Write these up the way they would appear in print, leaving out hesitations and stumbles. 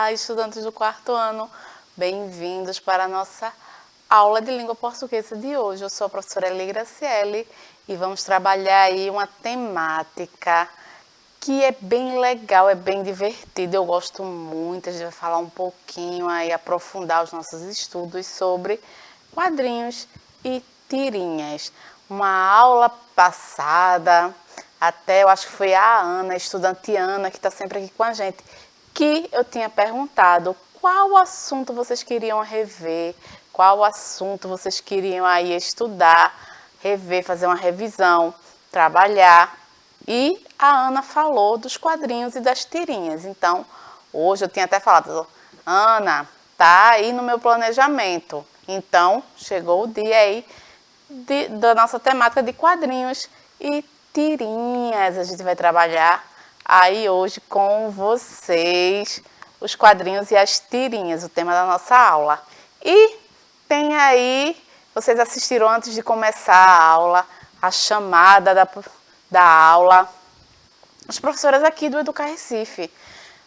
Olá, estudantes do quarto ano, bem-vindos para a nossa aula de língua portuguesa de hoje. Eu sou a professora Eli Graciele e vamos trabalhar aí uma temática que é bem legal, é bem divertida. Eu gosto muito, a gente vai falar um pouquinho aí, aprofundar os nossos estudos sobre quadrinhos e tirinhas. Uma aula passada, até eu acho que foi a Ana, a estudante Ana, que está sempre aqui com a gente, que eu tinha perguntado qual assunto vocês queriam rever, qual assunto vocês queriam aí estudar, rever, fazer uma revisão, trabalhar. E a Ana falou dos quadrinhos e das tirinhas. Então, hoje eu tinha até falado, Ana, tá aí no meu planejamento. Então, chegou o dia aí da nossa temática de quadrinhos e tirinhas. A gente vai trabalhar aí hoje com vocês os quadrinhos e as tirinhas, o tema da nossa aula. E tem aí, vocês assistiram antes de começar a aula, a chamada da aula, as professoras aqui do Educar Recife,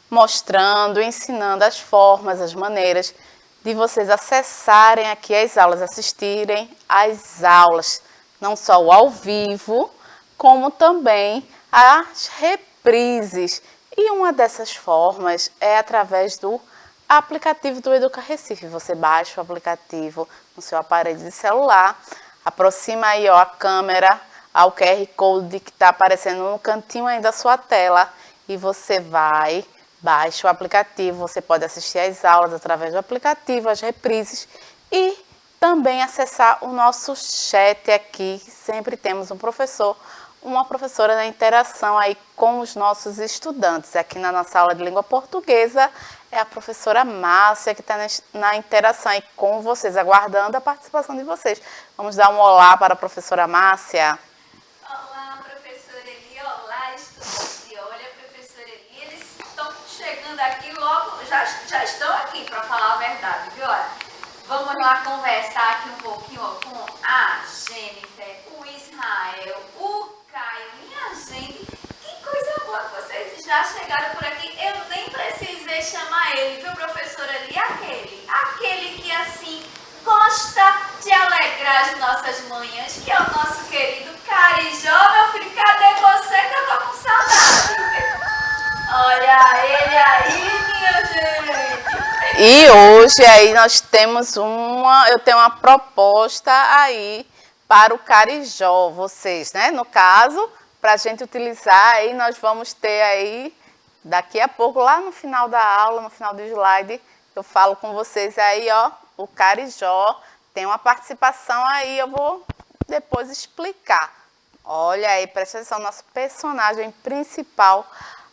mostrando, ensinando as formas, as maneiras de vocês acessarem aqui as aulas, assistirem às aulas, não só o ao vivo, como também as reprises. E uma dessas formas é através do aplicativo do Educar Recife. Você baixa o aplicativo no seu aparelho de celular, aproxima aí ó, a câmera ao QR Code que está aparecendo no cantinho aí da sua tela e você vai, baixa o aplicativo, você pode assistir às aulas através do aplicativo, as reprises e também acessar o nosso chat aqui, que sempre temos um professor, uma professora na interação aí com os nossos estudantes. Aqui na nossa aula de língua portuguesa é a professora Márcia que está na interação aí com vocês, aguardando a participação de vocês. Vamos dar um olá para a professora Márcia. Olá, professora Eli. Olá, estudante. Olha, professora Eli, eles estão chegando aqui logo, já estão aqui para falar a verdade, viu? Olha, vamos lá conversar aqui um pouquinho ó, com a Jennifer, o Israel, o Caio. Minha gente, que coisa boa que vocês já chegaram por aqui. Eu nem precisei chamar ele, viu, professora Eli? Aquele que assim gosta de alegrar as nossas manhãs, que é o nosso querido Carijó. Meu filho, cadê você que eu tô com saudade? Olha ele aí, minha gente. E hoje aí nós temos eu tenho uma proposta aí para o Carijó, vocês, né? No caso, para a gente utilizar aí, nós vamos ter aí, daqui a pouco, lá no final da aula, no final do slide, eu falo com vocês aí, ó, o Carijó tem uma participação aí, eu vou depois explicar. Olha aí, presta atenção, nosso personagem principal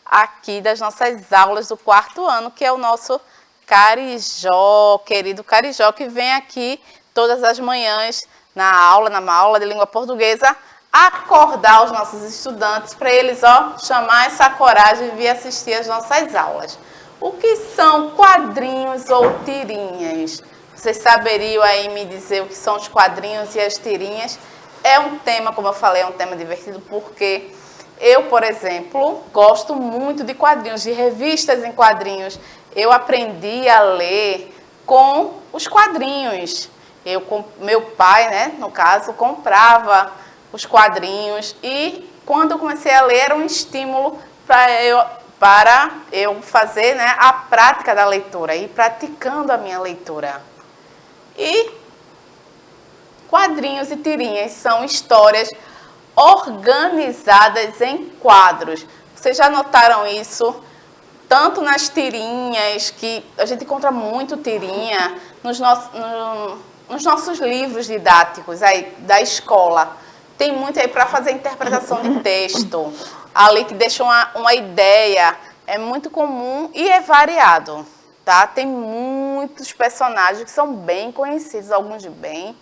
aqui das nossas aulas do quarto ano, que é o nosso Carijó, querido Carijó, que vem aqui todas as manhãs numa aula de língua portuguesa, acordar os nossos estudantes para eles, ó, chamar essa coragem e vir assistir as nossas aulas. O que são quadrinhos ou tirinhas? Vocês saberiam aí me dizer o que são os quadrinhos e as tirinhas? É um tema, como eu falei, é um tema divertido porque eu, por exemplo, gosto muito de quadrinhos, de revistas em quadrinhos. Eu aprendi a ler com os quadrinhos. Meu pai, né, no caso, comprava os quadrinhos e quando eu comecei a ler era um estímulo para eu fazer, né, a prática da leitura, ir praticando a minha leitura. E quadrinhos e tirinhas são histórias organizadas em quadros. Vocês já notaram isso? Tanto nas tirinhas, que a gente encontra muito tirinha nos nossos livros didáticos aí, da escola. Tem muito aí para fazer interpretação de texto, ali que deixa uma ideia. É muito comum e é variado, tá? Tem muitos personagens que são bem conhecidos, alguns bem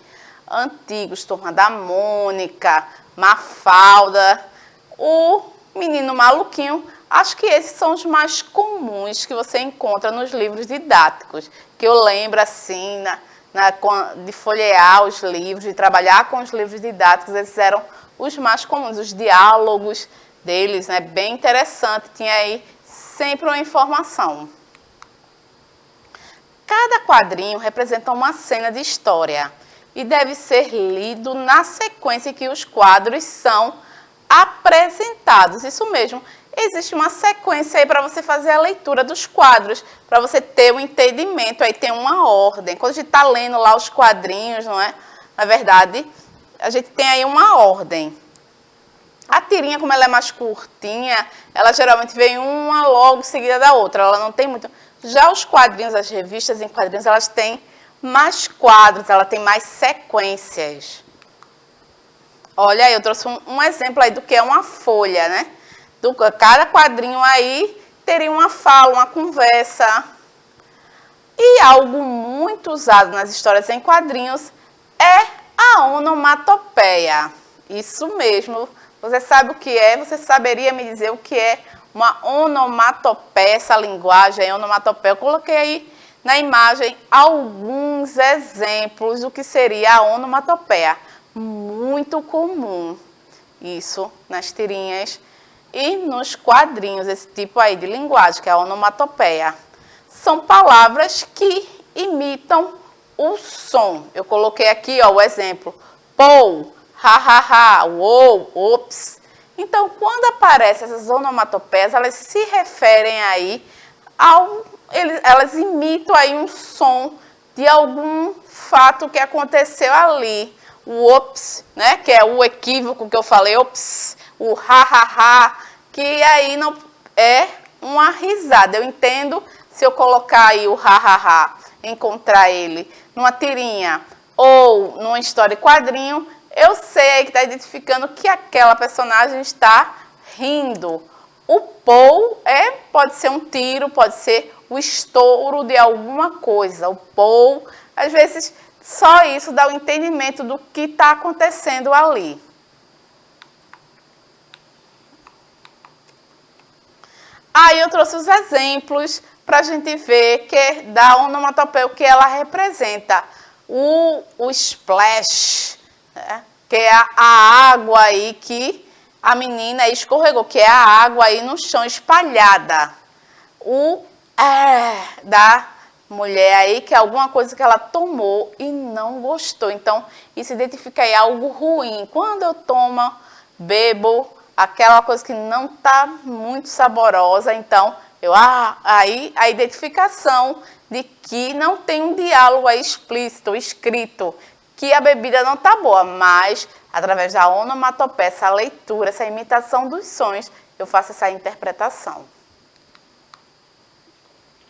antigos, Turma da Mônica, Mafalda, o Menino Maluquinho. Acho que esses são os mais comuns que você encontra nos livros didáticos, que eu lembro assim, de folhear os livros, de trabalhar com os livros didáticos, esses eram os mais comuns, os diálogos deles, né, bem interessante, tinha aí sempre uma informação. Cada quadrinho representa uma cena de história e deve ser lido na sequência que os quadros são apresentados. Isso mesmo, existe uma sequência aí para você fazer a leitura dos quadros, para você ter um entendimento, aí tem uma ordem. Quando a gente está lendo lá os quadrinhos, não é? Na verdade, a gente tem aí uma ordem. A tirinha, como ela é mais curtinha, ela geralmente vem uma logo seguida da outra, ela não tem muito. Já os quadrinhos, as revistas em quadrinhos, elas têm mais quadros, ela tem mais sequências. Olha aí, eu trouxe um exemplo aí do que é uma folha, né? Cada quadrinho aí teria uma fala, uma conversa. E algo muito usado nas histórias em quadrinhos é a onomatopeia. Isso mesmo. Você sabe o que é? Você saberia me dizer o que é uma onomatopeia, essa linguagem, onomatopeia? Eu coloquei aí na imagem alguns exemplos do que seria a onomatopeia. Muito comum isso nas tirinhas e nos quadrinhos, esse tipo aí de linguagem, que é a onomatopeia. São palavras que imitam o som. Eu coloquei aqui ó, o exemplo. Pou, ha, ha, ha, uou, ops. Então, quando aparecem essas onomatopeias, elas se referem aí elas imitam aí um som de algum fato que aconteceu ali. O ops, né, que é o equívoco que eu falei, ops, o ha, ha, ha, que aí não é uma risada. Eu entendo se eu colocar aí o ha, ha, ha, encontrar ele numa tirinha ou numa história de quadrinho, eu sei aí que está identificando que aquela personagem está rindo. O pou pode ser um tiro, pode ser o estouro de alguma coisa. O pou, às vezes, só isso dá o entendimento do que está acontecendo ali. Aí eu trouxe os exemplos para a gente ver que da onomatopeia o que ela representa. O splash, né? Que é a água aí que a menina escorregou, que é a água aí no chão espalhada. O da mulher aí, que é alguma coisa que ela tomou e não gostou. Então, isso identifica aí algo ruim. Quando eu tomo, bebo, aquela coisa que não está muito saborosa, então, aí a identificação de que não tem um diálogo aí explícito, escrito, que a bebida não está boa, mas através da onomatopeia, essa leitura, essa imitação dos sons, eu faço essa interpretação.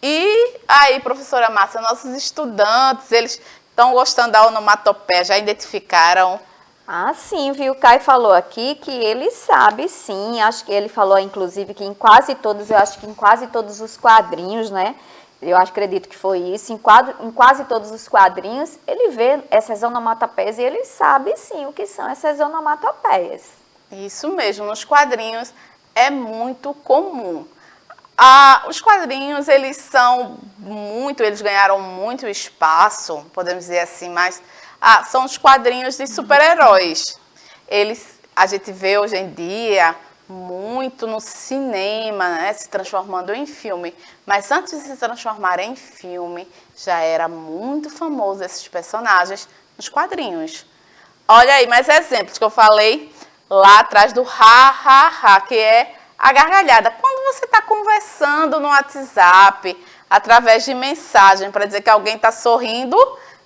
E aí, professora Márcia, nossos estudantes, eles estão gostando da onomatopeia, já identificaram? Ah, sim, viu? O Caio falou aqui que ele sabe, sim. Acho que ele falou, inclusive, que em quase todos os quadrinhos, né? Eu acredito que foi isso. Em quase todos os quadrinhos, ele vê essas onomatopeias e ele sabe, sim, o que são essas onomatopeias. Isso mesmo, nos quadrinhos é muito comum. Os quadrinhos, eles ganharam muito espaço, podemos dizer assim, mas são os quadrinhos de super-heróis. A gente vê hoje em dia muito no cinema, né, se transformando em filme. Mas antes de se transformar em filme, já era muito famoso esses personagens nos quadrinhos. Olha aí, mais exemplos que eu falei lá atrás do ha, ha, ha, que é a gargalhada. Quando você está conversando no WhatsApp, através de mensagem, para dizer que alguém está sorrindo,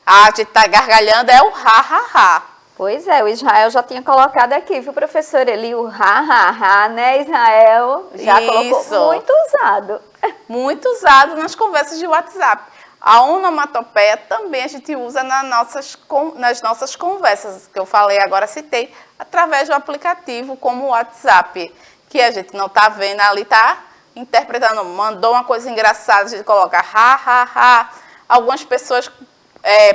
a gente está gargalhando, é o ha, ha, ha. Pois é, o Israel já tinha colocado aqui, viu, professor? Ele, o ha, ha, ha, né, Israel? Já colocou muito usado. Muito usado nas conversas de WhatsApp. A onomatopeia também a gente usa nas nossas conversas, que eu falei agora, citei, através do aplicativo como o WhatsApp, que a gente não está vendo ali, está interpretando, mandou uma coisa engraçada, a gente coloca ha, ha, ha. Algumas pessoas,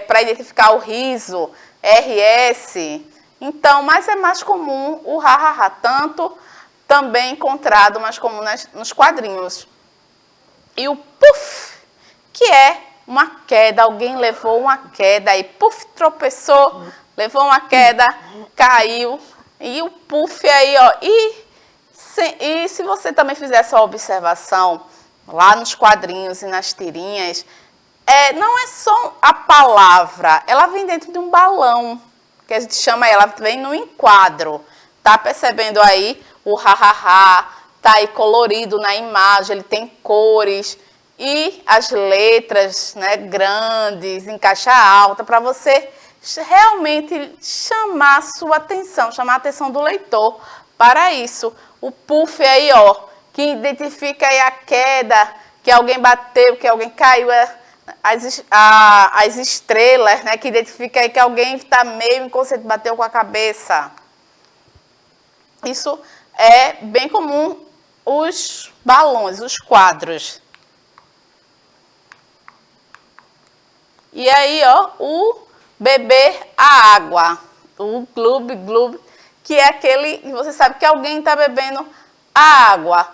para identificar o riso, RS. Então, mas é mais comum o ha, ha, ha, tanto também encontrado mais comum nos quadrinhos. E o puff, que é uma queda, alguém levou uma queda, aí puff, tropeçou, levou uma queda, caiu, e o puff aí, ó, e se você também fizer essa observação, lá nos quadrinhos e nas tirinhas, não é só a palavra, ela vem dentro de um balão, que a gente chama ela, vem no enquadro. Tá percebendo aí o ha-ha-ha, tá aí colorido na imagem, ele tem cores e as letras, né, grandes, em caixa alta, para você realmente chamar a sua atenção, chamar a atenção do leitor para isso. O puff aí, ó, que identifica aí a queda, que alguém bateu, que alguém caiu, as estrelas, né, que identifica aí que alguém está meio inconsciente, bateu com a cabeça. Isso é bem comum, os balões, os quadros. E aí, ó, o beber a água, o gloob gloob, que é aquele, você sabe que alguém está bebendo a água.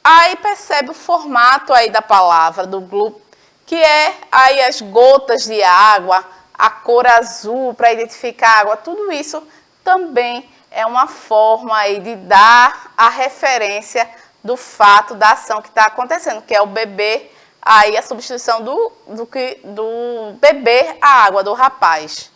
Aí percebe o formato aí da palavra, do gloob, que é aí as gotas de água, a cor azul para identificar a água, tudo isso também é uma forma aí de dar a referência do fato, da ação que está acontecendo, que é o beber, aí a substituição do beber a água do rapaz.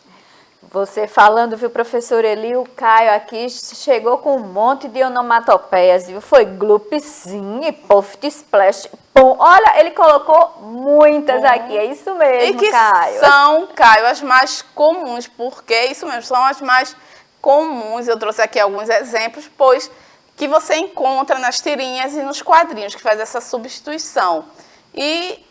Você falando, viu, professor Eli, o Caio aqui chegou com um monte de onomatopeias, viu? Foi gloop, sim, e puff, splash, pum. Olha, ele colocou muitas aqui, é isso mesmo, e que Caio. São, Caio, as mais comuns, porque é isso mesmo, são as mais comuns. Eu trouxe aqui alguns exemplos, pois que você encontra nas tirinhas e nos quadrinhos, que faz essa substituição. E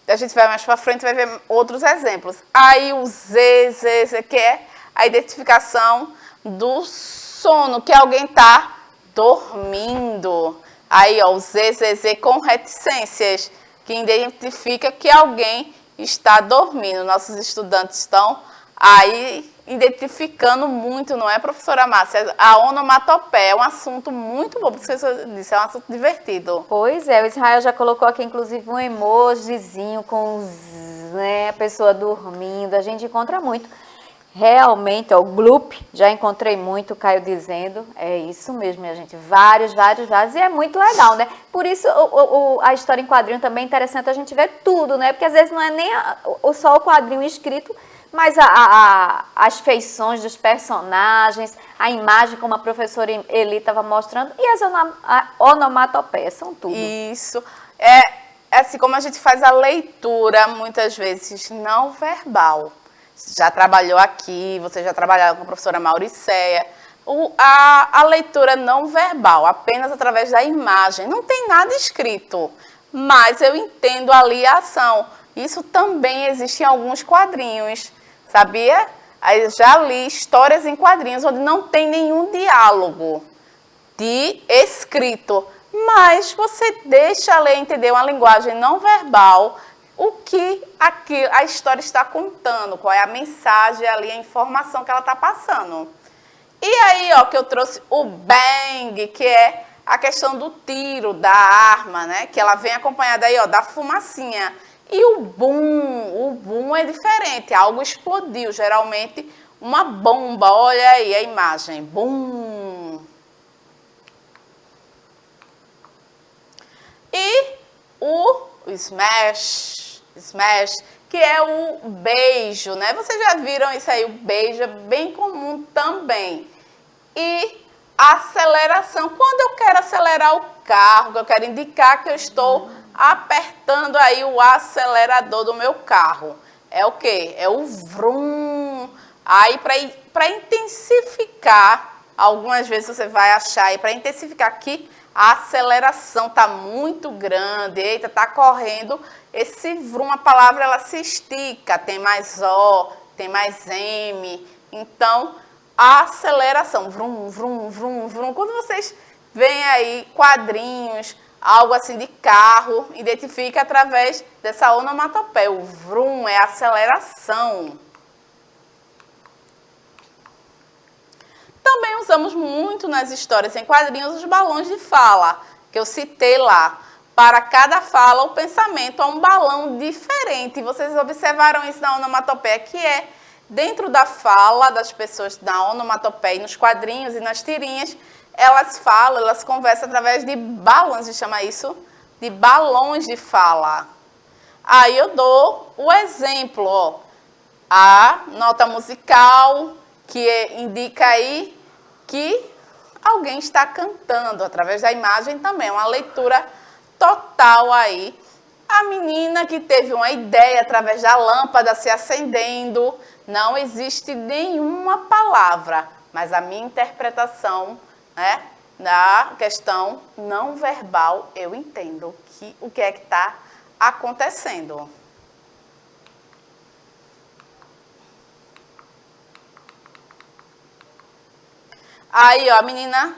a gente vai mais para frente, vai ver outros exemplos. Aí o Z, que é a identificação do sono, que alguém está dormindo. Aí, ó, o Z com reticências, que identifica que alguém está dormindo. Nossos estudantes estão aí identificando muito, não é, professora Márcia? A onomatopeia é um assunto muito bom, porque você disse, é um assunto divertido. Pois é, o Israel já colocou aqui, inclusive, um emojizinho com né, a pessoa dormindo, a gente encontra muito. Realmente, ó, o gloop, já encontrei muito, o Caio dizendo, é isso mesmo, minha gente, vários, e é muito legal, né? Por isso, a história em quadrinho também é interessante a gente ver tudo, né? Porque às vezes não é nem só o quadrinho escrito, mas as feições dos personagens, a imagem, como a professora Eli estava mostrando, e as onomatopeias, são tudo. Isso. É assim como a gente faz a leitura, muitas vezes, não verbal. Já trabalhou aqui, você já trabalhou com a professora Mauricéia. A leitura não verbal, apenas através da imagem. Não tem nada escrito, mas eu entendo ali a ação. Isso também existe em alguns quadrinhos. Sabia? Aí já li histórias em quadrinhos onde não tem nenhum diálogo de escrito, mas você deixa ler, entender uma linguagem não verbal, o que a história está contando, qual é a mensagem ali, a informação que ela está passando. E aí, ó, que eu trouxe o bang, que é a questão do tiro, da arma, né? Que ela vem acompanhada aí, ó, da fumacinha. E o boom é diferente, algo explodiu, geralmente uma bomba, olha aí a imagem, boom. E o smash, que é o beijo, né? Vocês já viram isso aí, o beijo é bem comum também. E aceleração, quando eu quero acelerar o carro, eu quero indicar que eu estou apertando aí o acelerador do meu carro. É o quê? É o vrum. Aí, para intensificar, algumas vezes você vai achar aí, para intensificar que a aceleração está muito grande, eita, está correndo, esse vrum, a palavra ela se estica, tem mais O, tem mais M, então a aceleração, vrum, vrum, vrum, vrum, quando vocês veem aí quadrinhos, algo assim de carro, identifica através dessa onomatopeia. O vrum é aceleração. Também usamos muito nas histórias em quadrinhos os balões de fala, que eu citei lá. Para cada fala, o pensamento é um balão diferente. Vocês observaram isso na onomatopeia, que é dentro da fala das pessoas, na onomatopeia, nos quadrinhos e nas tirinhas, elas falam, elas conversam através de balões, a gente chama isso de balões de fala. Aí eu dou o exemplo, ó, a nota musical que indica aí que alguém está cantando, através da imagem também, uma leitura total aí. A menina que teve uma ideia através da lâmpada se acendendo, não existe nenhuma palavra, mas a minha interpretação, né, da questão não verbal, eu entendo o que é que está acontecendo. Aí, ó, a menina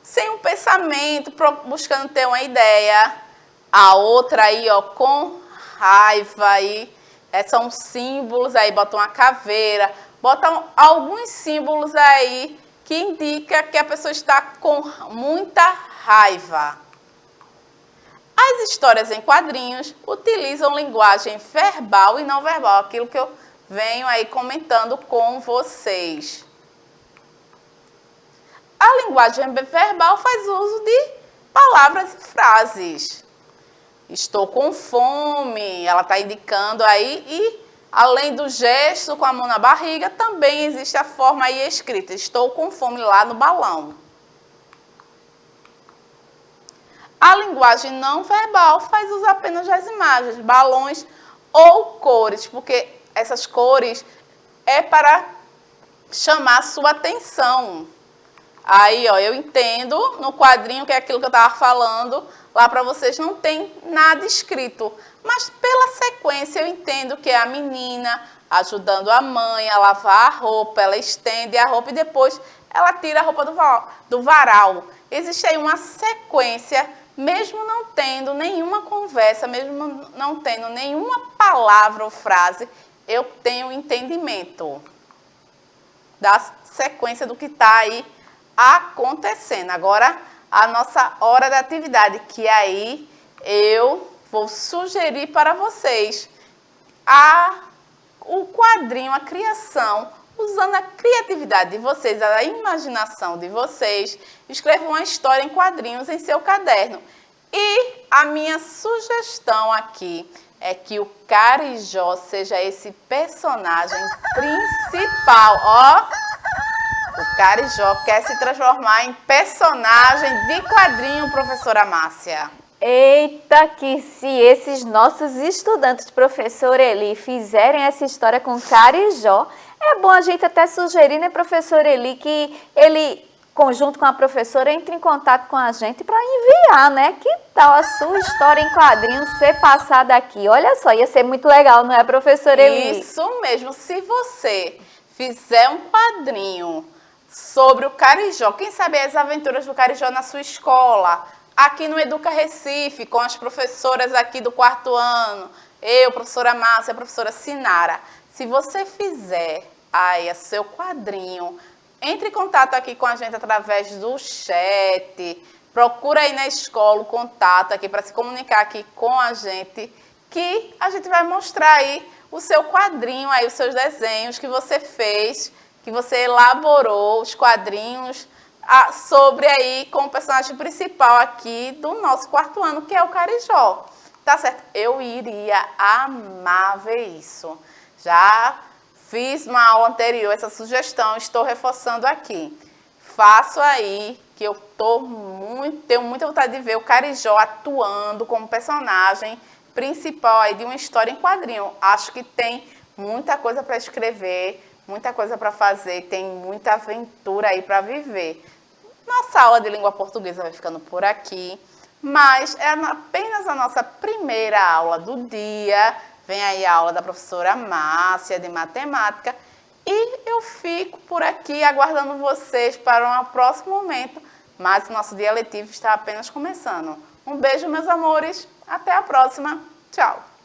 sem um pensamento, buscando ter uma ideia. A outra aí, ó, com raiva aí. São símbolos aí, botam uma caveira, botam alguns símbolos aí que indica que a pessoa está com muita raiva. As histórias em quadrinhos utilizam linguagem verbal e não verbal, aquilo que eu venho aí comentando com vocês. A linguagem verbal faz uso de palavras e frases. Estou com fome, ela está indicando aí, e além do gesto com a mão na barriga, também existe a forma aí escrita, estou com fome lá no balão. A linguagem não verbal faz uso apenas das imagens, balões ou cores, porque essas cores é para chamar a sua atenção. Aí, ó, eu entendo no quadrinho, que é aquilo que eu estava falando, lá para vocês não tem nada escrito. Mas pela sequência eu entendo que é a menina ajudando a mãe a lavar a roupa, ela estende a roupa e depois ela tira a roupa do varal. Existe aí uma sequência, mesmo não tendo nenhuma conversa, mesmo não tendo nenhuma palavra ou frase, eu tenho entendimento da sequência do que está aí acontecendo. Agora, a nossa hora da atividade, que aí eu vou sugerir para vocês o quadrinho, a criação, usando a criatividade de vocês, a imaginação de vocês, escrevam uma história em quadrinhos em seu caderno. E a minha sugestão aqui é que o Carijó seja esse personagem principal, ó. O Carijó quer se transformar em personagem de quadrinho, professora Márcia. Eita, que se esses nossos estudantes, professor Eli, fizerem essa história com Carijó, é bom a gente até sugerir, né, professor Eli, que ele, conjunto com a professora, entre em contato com a gente para enviar, né? Que tal a sua história em quadrinhos ser passada aqui? Olha só, ia ser muito legal, não é, professor Eli? Isso mesmo, se você fizer um quadrinho sobre o Carijó, quem sabe as aventuras do Carijó na sua escola, aqui no Educa Recife, com as professoras aqui do 4º ano, eu, professora Márcia, a professora Sinara. Se você fizer aí seu quadrinho, entre em contato aqui com a gente através do chat, procura aí na escola o contato aqui para se comunicar aqui com a gente, que a gente vai mostrar aí o seu quadrinho, aí os seus desenhos que você fez, que você elaborou, os quadrinhos sobre aí com o personagem principal aqui do nosso 4º ano, que é o Carijó. Tá certo? Eu iria amar ver isso. Já fiz uma aula anterior essa sugestão, estou reforçando aqui. Faço aí, que eu tenho muita vontade de ver o Carijó atuando como personagem principal aí de uma história em quadrinho. Acho que tem muita coisa para escrever, muita coisa para fazer, tem muita aventura aí para viver. Nossa aula de língua portuguesa vai ficando por aqui, mas é apenas a nossa primeira aula do dia. Vem aí a aula da professora Márcia de matemática e eu fico por aqui aguardando vocês para um próximo momento, mas o nosso dia letivo está apenas começando. Um beijo, meus amores, até a próxima, tchau!